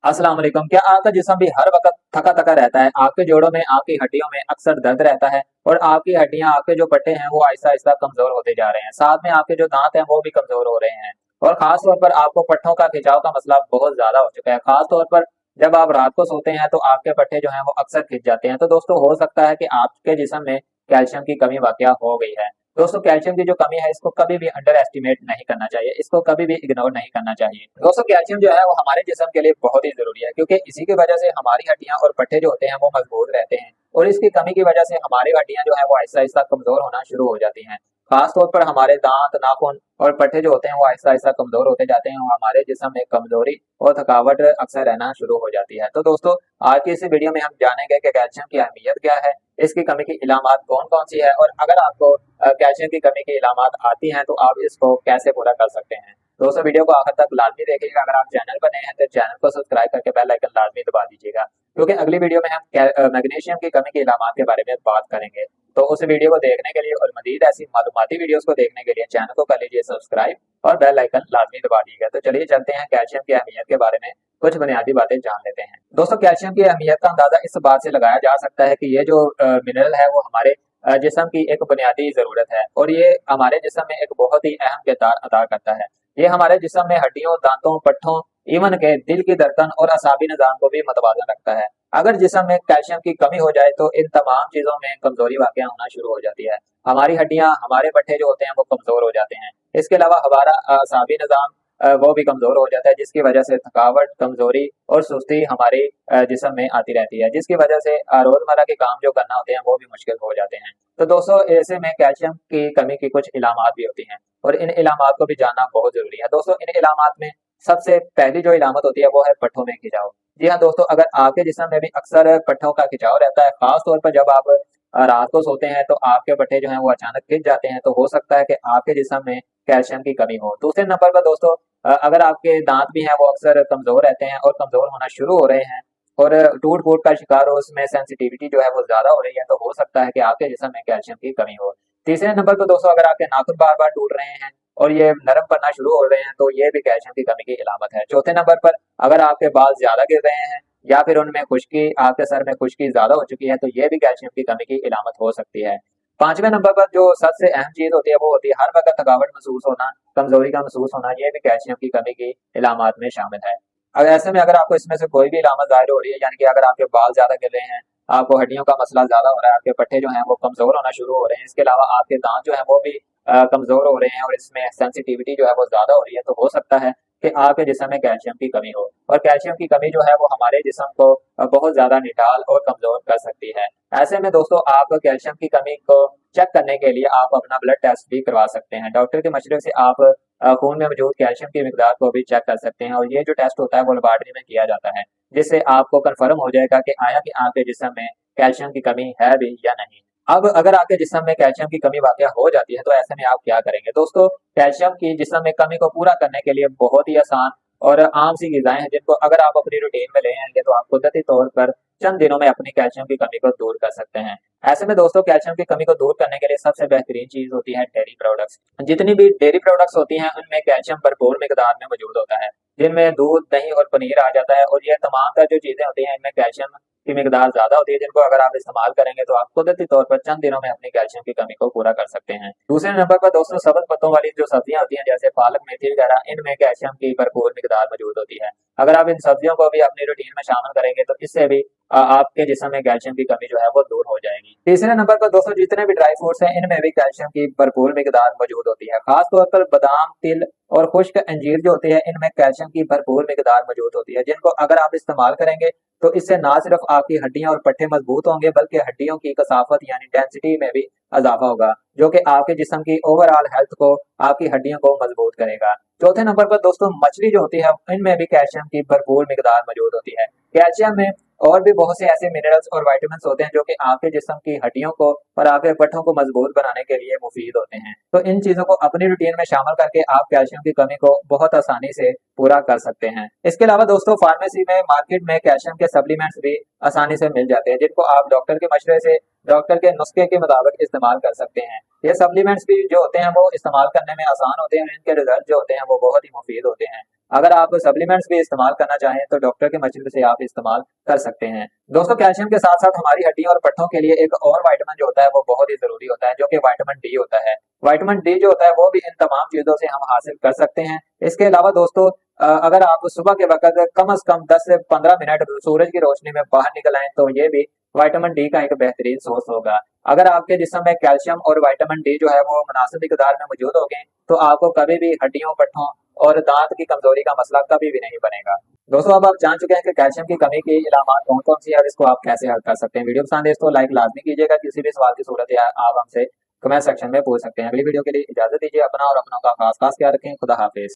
अस्सलाम वालेकुम। क्या आपका जिस्म भी हर वक्त थका थका रहता है? आपके जोड़ों में, आपकी हड्डियों में अक्सर दर्द रहता है और आपकी हड्डियां, आपके जो पट्टे हैं वो आहिस्ता आहिस्ता कमजोर होते जा रहे हैं। साथ में आपके जो दांत हैं वो भी कमजोर हो रहे हैं और खास तौर पर आपको पट्टों का खिंचाव का मसला बहुत ज्यादा हो चुका है। खास तौर पर जब आप रात को सोते हैं तो आपके पट्टे जो हैं वो अक्सर खिंच जाते हैं। तो दोस्तों, हो सकता है कि आपके जिस्म में कैल्शियम की कमी वाकया हो गई है। दोस्तों, कैल्शियम की जो कमी है इसको कभी भी अंडर एस्टिमेट नहीं करना चाहिए, इसको कभी भी इग्नोर नहीं करना चाहिए। दोस्तों, कैल्शियम जो है वो हमारे जिस्म के लिए बहुत ही जरूरी है, क्योंकि इसी की वजह से हमारी हड्डियां और पट्टे जो होते हैं वो मजबूत रहते हैं और इसकी कमी की वजह से हमारी हड्डियां जो है वो आहिस्ता आहिस्ता कमजोर होना शुरू हो जाती हैं। खास तौर पर हमारे दांत, नाखून और पट्टे जो होते हैं वो आहिस्ता आहिस्ता कमजोर होते जाते हैं और हमारे जिस्म में कमजोरी और थकावट अक्सर रहना शुरू हो जाती है। तो दोस्तों, आज की इस वीडियो में हम जानेंगे कि कैल्शियम की अहमियत क्या है, इसकी कमी की इलामात कौन कौन सी है और अगर आपको कैल्शियम की कमी की इलामात आती हैं तो आप इसको कैसे पूरा कर सकते हैं। दोस्तों, वीडियो को आखिर तक लाजमी देखिएगा। अगर आप चैनल पर नए हैं तो चैनल को सब्सक्राइब करके बेल आइकन लाजमी दबा दीजिएगा, क्योंकि अगली वीडियो में हम मैग्नीशियम की कमी की इलामात के बारे में बात करेंगे। तो उस वीडियो को देखने के लिए और मजीद ऐसी मालूमाती वीडियोस को देखने के लिए चैनल को कर लीजिए सब्सक्राइब और बेल आइकन लाजमी दबा दीजिएगा। तो चलिए चलते हैं कैल्शियम की अहमियत के बारे में कुछ बुनियादी बातें जान लेते हैं। दोस्तों, कैल्शियम की अहमियत का अंदाजा इस बात से लगाया जा सकता है कि ये जो मिनरल है वो हमारे जिस्म की एक बुनियादी जरूरत है और ये हमारे जिस्म में एक बहुत ही अहम किरदार अदा करता है। ये हमारे जिस्म में हड्डियों, दांतों, पट्टों, इवन के दिल की धड़कन और असाबी निजाम को भी मतवाजन रखता है। अगर जिस्म में कैल्शियम की कमी हो जाए तो इन तमाम चीजों में कमजोरी वाकया होना शुरू हो जाती है। हमारी हड्डियां, हमारे पट्टे जो होते हैं वो कमजोर हो जाते हैं। इसके अलावा हमारा असाबी निजाम वो भी कमजोर हो जाता है, जिसकी वजह से थकावट, कमजोरी और सुस्ती हमारे जिस्म में आती रहती है, जिसकी वजह से रोजमर्रा के काम जो करना होते हैं वो भी मुश्किल हो जाते हैं। तो दोस्तों, ऐसे में कैल्शियम की कमी की कुछ इलामात भी होती हैं और इन इलामात को भी जानना बहुत जरूरी है। दोस्तों, इन इलामात में सबसे पहली जो इलामत होती है वो है पट्टों में खिंचाव। जी हाँ दोस्तों, अगर आपके जिस्म में भी अक्सर पट्टों का खिंचाव रहता है, खास तौर पर जब आप रात को सोते हैं तो आपके पट्टे जो हैं वो अचानक खिंच जाते हैं, तो हो सकता है कि आपके जिस्म में कैल्शियम की कमी हो। दूसरे नंबर पर दोस्तों, अगर आपके दांत भी हैं वो अक्सर कमजोर रहते हैं और कमजोर होना शुरू हो रहे हैं और टूट फूट का शिकार हो, उसमें सेंसिटिविटी जो है वो ज्यादा हो रही है, तो हो सकता है कि आपके जिस्म में कैल्शियम की कमी हो। तीसरे नंबर पर दोस्तों, अगर आपके नाखून बार बार टूट रहे हैं और ये नरम पड़ना शुरू हो रहे हैं तो ये भी कैल्शियम की कमी की इलामत है। चौथे नंबर पर, अगर आपके बाल ज्यादा गिर रहे हैं या फिर उनमें खुश्की, आपके सर में खुश्की ज्यादा हो चुकी है, तो ये भी कैल्शियम की कमी की इलामत हो सकती है। पांचवें नंबर पर जो सबसे अहम चीज होती है वो होती है हर वक्त थकावट महसूस होना, कमजोरी का महसूस होना, ये भी कैल्शियम की कमी की इलामात में शामिल है। अब ऐसे में अगर आपको इसमें से कोई भी इलामत जाहिर हो रही है, यानी कि अगर आपके बाल ज्यादा गिर रहे हैं, आपको हड्डियों का मसला ज्यादा हो रहा है, आपके पट्टे जो हैं वो कमजोर होना शुरू हो रहे हैं, इसके अलावा आपके दांत जो हैं वो भी कमजोर हो रहे हैं और इसमें सेंसिटिविटी जो है वो ज्यादा हो रही है, तो हो सकता है कि आपके जिस्म में कैल्शियम की कमी हो। और कैल्शियम की कमी जो है वो हमारे जिस्म को बहुत ज्यादा निढाल और कमजोर कर सकती है। ऐसे में दोस्तों, आप कैल्शियम की कमी को चेक करने के लिए आप अपना ब्लड टेस्ट भी करवा सकते हैं। डॉक्टर के मशवरे से आप खून में मौजूद कैल्शियम की मिकदार को भी चेक कर सकते हैं और ये जो टेस्ट होता है वो लेबोरेटरी में किया जाता है, जिससे आपको कंफर्म हो जाएगा कि आया कि आपके जिस्म में कैल्शियम की कमी है भी या नहीं। अब अगर आपके जिस्म में कैल्शियम की कमी वाकया हो जाती है तो ऐसे में आप क्या करेंगे। दोस्तों, कैल्शियम की जिस्म में कमी को पूरा करने के लिए बहुत ही आसान और आम सी ग़िज़ाएँ हैं, जिनको अगर आप अपनी रूटीन में ले आएँगे तो आप कुदरती तौर पर चंद दिनों में अपनी कैल्शियम की कमी को दूर कर सकते हैं। ऐसे में दोस्तों, कैल्शियम की कमी को दूर करने के लिए सबसे बेहतरीन चीज़ होती है डेयरी प्रोडक्ट्स। जितनी भी डेयरी प्रोडक्ट्स होती हैं उनमें कैल्शियम भरपूर मिकदार में मौजूद होता है, जिनमें दूध, दही और पनीर आ जाता है और ये तमाम तर जो चीज़ें होती हैं इनमें कैल्शियम की मिकदार ज़्यादा होती है, जिनको अगर आप इस्तेमाल करेंगे तो आप कुदरती तौर पर चंद दिनों में अपनी कैल्शियम की कमी को पूरा कर सकते हैं। दूसरे नंबर पर दोस्तों, सब्ज़ पत्तों वाली जो सब्जियाँ होती हैं जैसे पालक, मेथी वगैरह, इनमें कैल्शियम की भरपूर मिकदार मौजूद होती है। अगर आप इन सब्जियों को भी अपनी रूटीन में शामिल करेंगे तो इससे भी आपके जिस्म में कैल्शियम की कमी जो है वो दूर हो जाएगी। तीसरे नंबर पर दोस्तों, जितने भी ड्राई फ्रूट्स हैं इनमें भी कैल्शियम की भरपूर मिकदार मौजूद होती है। खास तौर पर बादाम, तिल और खुश्क अंजीर जो होते हैं इनमें कैल्शियम की भरपूर मिकदार मौजूद होती है, जिनको अगर आप इस्तेमाल करेंगे तो इससे ना सिर्फ आपकी हड्डियां और पट्टे मजबूत होंगे बल्कि हड्डियों की कसाफत यानी डेंसिटी में भी इजाफा होगा, जो कि आपके जिस्म की ओवरऑल हेल्थ को, आपकी हड्डियों को मजबूत करेगा। चौथे नंबर पर दोस्तों, मछली जो होती है इनमें भी कैल्शियम की भरपूर मिकदार मौजूद होती है। कैल्शियम में और भी बहुत से ऐसे मिनरल्स और विटामिन होते हैं जो कि आपके जिस्म की हड्डियों को और आपके पट्टों को मजबूत बनाने के लिए मुफीद होते हैं। तो इन चीजों को अपनी रूटीन में शामिल करके आप कैल्शियम की कमी को बहुत आसानी से पूरा कर सकते हैं। इसके अलावा दोस्तों, फार्मेसी में, मार्केट में कैल्शियम के सप्लीमेंट्स भी आसानी से मिल जाते हैं, जिनको आप डॉक्टर के मशवरे से डॉक्टर के नुस्खे के मुताबिक इस्तेमाल कर सकते हैं। ये सप्लीमेंट्स भी जो होते हैं वो इस्तेमाल करने में आसान होते हैं, इनके रिजल्ट जो होते हैं वो बहुत ही मुफीद होते हैं। अगर आप सप्लीमेंट्स भी इस्तेमाल करना चाहें तो डॉक्टर के मशवरे से आप इस्तेमाल कर सकते हैं। दोस्तों, कैल्शियम के साथ साथ हमारी हड्डियों और पट्टों के लिए एक और विटामिन जो होता है वो बहुत ही जरूरी होता है, जो कि विटामिन डी होता है। विटामिन डी जो होता है वो भी इन तमाम चीजों से हम हासिल कर सकते हैं। इसके अलावा दोस्तों, अगर आप सुबह के वक्त कम से कम 10 से 15 मिनट सूरज की रोशनी में बाहर निकल आए तो ये भी विटामिन डी का एक बेहतरीन सोर्स होगा। अगर आपके जिस्म में कैल्शियम और विटामिन डी जो है वो मुनासिब मिकदार में मौजूद हो गए तो आपको कभी भी हड्डियों, पट्टों और दांत की कमजोरी का मसला कभी भी नहीं बनेगा। दोस्तों, अब आप जान चुके हैं कि कैल्शियम की कमी की इलामात कौन कौन सी है और इसको आप कैसे हल कर सकते हैं। वीडियो पसंद है तो लाइक लाजमी कीजिएगा। किसी भी सवाल की सूरत है आप हमसे कमेंट सेक्शन में पूछ सकते हैं। अगली वीडियो के लिए इजाजत दीजिए। अपना और अपनों का खास खास ख्याल रखें। खुदा हाफिज।